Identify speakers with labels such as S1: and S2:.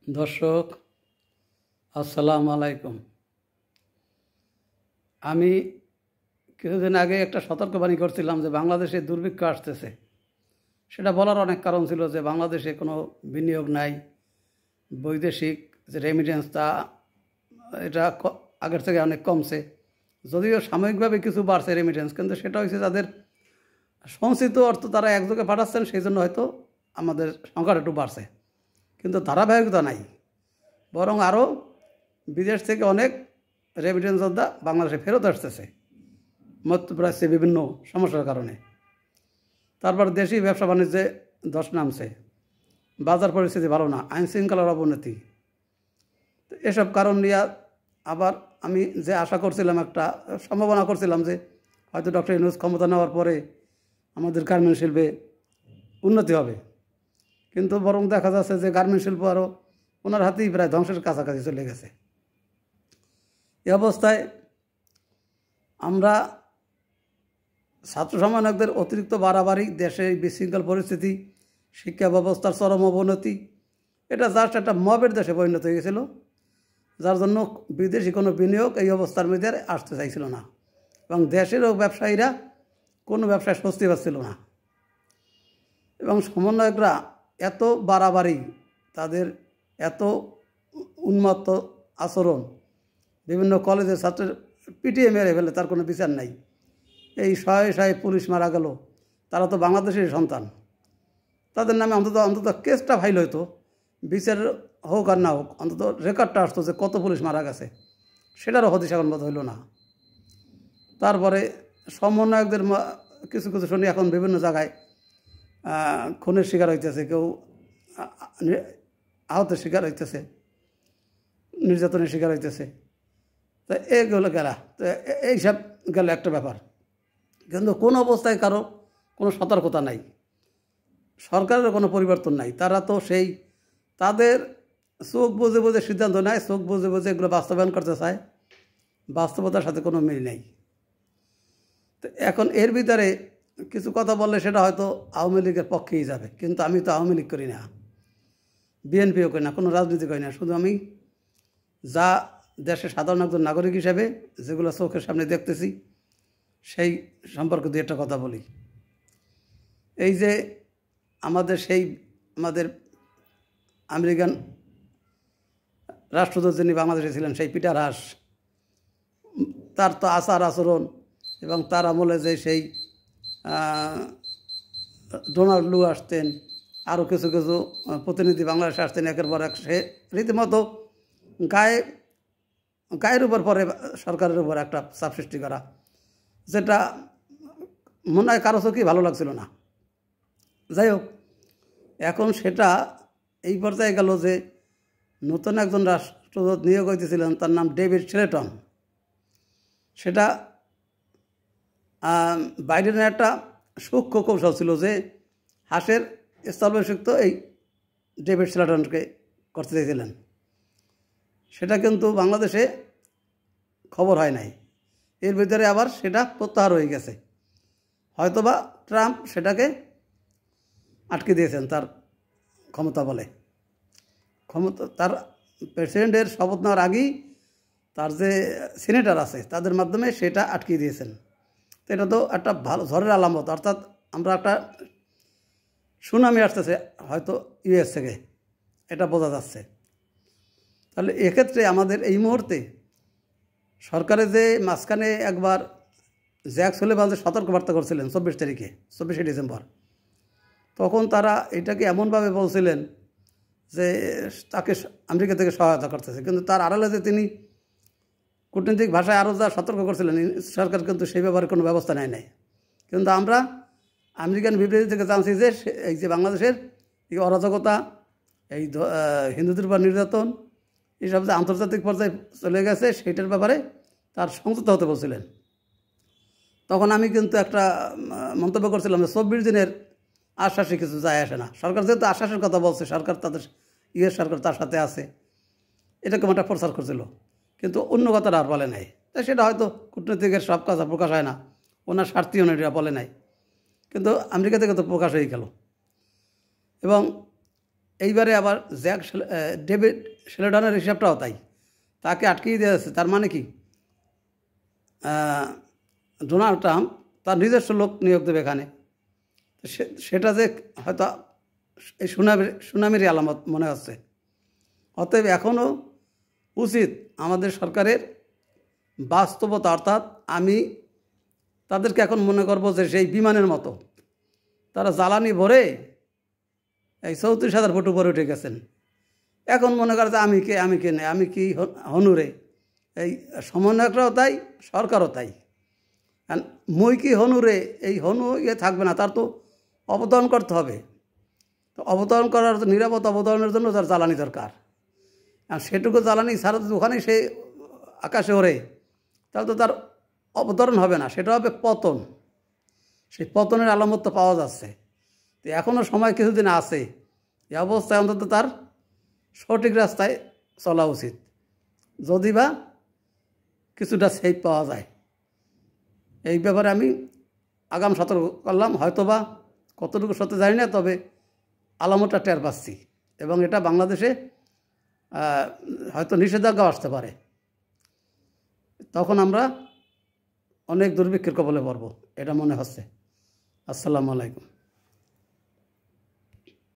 S1: দর্শক আসসালামু আলাইকুম। আমি কিছুদিন আগে একটা সতর্কবাণী করছিলাম যে বাংলাদেশে দুর্ভিক্ষ আসতেছে। সেটা বলার অনেক কারণ ছিল যে বাংলাদেশে কোনো বিনিয়োগ নাই, বৈদেশিক যে রেমিটেন্স এটা আগের থেকে অনেক কমছে। যদিও সাময়িকভাবে কিছু বাড়ছে রেমিটেন্স, কিন্তু সেটা হচ্ছে তাদের সঞ্চিত অর্থ তারা একযোগে পাঠাচ্ছেন, সেই জন্য হয়তো আমাদের সংখ্যাটা একটু বাড়ছে, কিন্তু ধারাবাহিকতা নাই। বরং আরও বিদেশ থেকে অনেক রেমিটেন্স যোদ্ধা বাংলাদেশে ফেরত আসতেছে মধ্যপ্রাচ্যে বিভিন্ন সমস্যার কারণে। তারপর দেশি ব্যবসা বাণিজ্যে ধস নামছে, বাজার পরিস্থিতি ভালো না, আইন শৃঙ্খলার অবনতি। এসব কারণ নিয়ে আবার আমি যে আশা করছিলাম, একটা সম্ভাবনা করছিলাম যে হয়তো ডক্টর ইউনূস ক্ষমতা নেওয়ার পরে আমাদের গার্মেন্ট শিল্পে উন্নতি হবে, কিন্তু বরং দেখা যাচ্ছে যে গার্মেন্ট শিল্প আরও ওনার হাতেই প্রায় ধ্বংসের কাছাকাছি চলে গেছে। এ অবস্থায় আমরা ছাত্র সমন্বয়কদের অতিরিক্ত বাড়াবাড়ি, দেশের বিশৃঙ্খল পরিস্থিতি, শিক্ষা ব্যবস্থার চরম অবনতি, এটা জাস্ট একটা মবের দেশে পরিণত হয়ে গেছিল, যার জন্য বিদেশি কোনো বিনিয়োগ এই অবস্থার মধ্যে আসতে চাইছিল না, এবং দেশেরও ব্যবসায়ীরা কোনো ব্যবসায় স্বস্তি পাচ্ছিল না। এবং সমন্বয়করা এত বাড়াবাড়ি, তাদের এত উন্মত্ত আচরণ, বিভিন্ন কলেজের ছাত্রের পিটিয়ে মেরে ফেলে, তার কোনো বিচার নাই। এই শয়ে শয়ে পুলিশ মারা গেল, তারা তো বাংলাদেশের সন্তান, তাদের নামে অন্তত কেসটা ফাইল হইতো, বিচার হোক আর না হোক, অন্তত রেকর্ডটা আসতো যে কত পুলিশ মারা গেছে, সেটারও হদিশ এখন বোধ হইল না। তারপরে সমন্বয়কদের কিছু কিছু শুনি এখন বিভিন্ন জায়গায় খুনের শিকার হইতেছে, কেউ আহতের শিকার হইতেছে, নির্যাতনের শিকার হইতেছে। তো এগুলো গেলা, তো এইসব গেল একটা ব্যাপার, কিন্তু কোন অবস্থায় কারো কোনো সতর্কতা নাই, সরকারের কোনো পরিবর্তন নাই। তারা তো সেই তাদের চোখ বুঝে বুঝে সিদ্ধান্ত নেয়, চোখ বুঝে বুঝে এগুলো বাস্তবায়ন করতে চায়, বাস্তবতার সাথে কোনো মিল নেই। তো এখন এর ভিতরে কিছু কথা বললে সেটা হয়তো আওয়ামী লীগের পক্ষেই যাবে, কিন্তু আমি তো আওয়ামী লীগ করি না, বিএনপিও করি না, কোনো রাজনীতি করি না। শুধু আমি যা দেশের সাধারণ একজন নাগরিক হিসেবে যেগুলো চোখের সামনে দেখতেছি সেই সম্পর্কে দু একটা কথা বলি। এই যে আমাদের আমেরিকান রাষ্ট্রদূত যিনি বাংলাদেশে ছিলেন, সেই পিটার হাস, তার তো আচার আচরণ এবং তার আমলে যে সেই ডোনাল্ড লু আসতেন, আরও কিছু কিছু প্রতিনিধি বাংলাদেশে আসতেন, একের পর এক, সে রীতিমতো গায়ের উপর পরে সরকারের উপর একটা চাপ সৃষ্টি করা, যেটা মনে হয় কারো চোখেই ভালো লাগছিল না। যাই হোক, এখন সেটা এই পর্যায়ে গেল যে নতুন একজন রাষ্ট্রদূত নিয়োগ হইতেছিলেন, তার নাম ডেভিড শেলটন। সেটা বাইডেনের একটা সূক্ষ্ম কৌশল ছিল যে হাসের স্থলাভিষিক্ত এই ডেভিড শেলটনকে করতে চাইছিলেন। সেটা কিন্তু বাংলাদেশে খবর হয় নাই, এর ভিতরে আবার সেটা প্রত্যাহার হয়ে গেছে। হয়তোবা ট্রাম্প সেটাকে আটকে দিয়েছেন তার ক্ষমতা বলে, তার প্রেসিডেন্টের শপথ নেওয়ার আগেই তার যে সিনেটর আছে তাদের মাধ্যমে সেটা আটকে দিয়েছেন। তো এটা তো একটা ভালো ঝড়ের আলামত, অর্থাৎ আমরা একটা সুনামি আসতেছে হয়তো ইউএস থেকে, এটা বোঝা যাচ্ছে। তাহলে এক্ষেত্রে আমাদের এই মুহূর্তে সরকারে যে মাঝখানে একবার জ্যাক সুলিভান যে সতর্কবার্তা করছিলেন 24শে ডিসেম্বর, তখন তারা এটাকে এমনভাবে বলছিলেন যে তাকে আমেরিকা থেকে সহায়তা করতেছে, কিন্তু তার আড়ালে যে তিনি কূটনৈতিক ভাষায় আরও যা সতর্ক করছিলেন, সরকার কিন্তু সেই ব্যাপারে কোনো ব্যবস্থা নেয় নাই। কিন্তু আমরা আমেরিকান বিবৃতি থেকে জানছি যে এই যে বাংলাদেশের এই অরাজকতা, এই হিন্দুদের উপর নির্যাতন, এইসব যে আন্তর্জাতিক পর্যায়ে চলে গেছে, সেইটার ব্যাপারে তার সংযুক্ত হতে বলছিলেন। তখন আমি কিন্তু একটা মন্তব্য করছিলাম যে 24 দিনের আশ্বাসে কিছু যায় আসে না। সরকার যেহেতু আশ্বাসের কথা বলছে, সরকার তাদের ইয়ের সরকার তার সাথে আছে, এরকম একটা প্রচার করছিল, কিন্তু অন্য কথাটা আর বলে নাই। তাই সেটা হয়তো কূটনীতিকের সব কথা প্রকাশ হয় না, ওনার স্বার্থীয় এটা বলে নাই, কিন্তু আমেরিকা থেকে তো প্রকাশ হয়ে গেল। এবং এইবারে আবার ডেভিড শেলডনের হিসাবটাও তাই, তাকে আটকিয়ে দেওয়া যাচ্ছে। তার মানে কি ডোনাল্ড ট্রাম্প তার নিজস্ব লোক নিয়োগ দেবে এখানে, সেটা যে হয়তো এই সুনামির আলামত মনে হচ্ছে। অতএব এখনও উচিত আমাদের সরকারের বাস্তবতা, অর্থাৎ আমি তাদেরকে এখন মনে করব যে সেই বিমানের মতো তারা জ্বালানি ভরে এই 34,000 ফুট উপরে উঠে গেছেন। এখন মনে করে যে আমি কে নেই, আমি কি হনুরে। এই সমন্বয়করাও তাই, সরকারও তাই। মই কি হনুরে, এই হনু থাকবে না, তার তো অবতরণ করতে হবে। তো অবতরণ করার নিরাপদ অবতরণের জন্য তার জ্বালানি দরকার। আর সেটুকু জ্বালানি ছাড়া তো ওখানেই সে আকাশে ওড়ে, তাহলে তো তার অবতরণ হবে না, সেটা হবে পতন। সেই পতনের আলামত তো পাওয়া যাচ্ছে। তো এখনও সময় কিছুদিন আছে, এই অবস্থায় অন্তত তার সঠিক রাস্তায় চলা উচিত, যদি বা কিছুটা সেফ পাওয়া যায়। এই ব্যাপারে আমি আগাম সতর্ক করলাম। হয়তোবা কতটুকু সত্যি জানি না, তবে আলামতটা টের পাচ্ছি, এবং এটা বাংলাদেশে হয়তো নিষেধাজ্ঞা আসতে পারে। তখন আমরা অনেক দুর্ভিক্ষের কবলে পড়ব, এটা মনে হচ্ছে। আসসালামু আলাইকুম।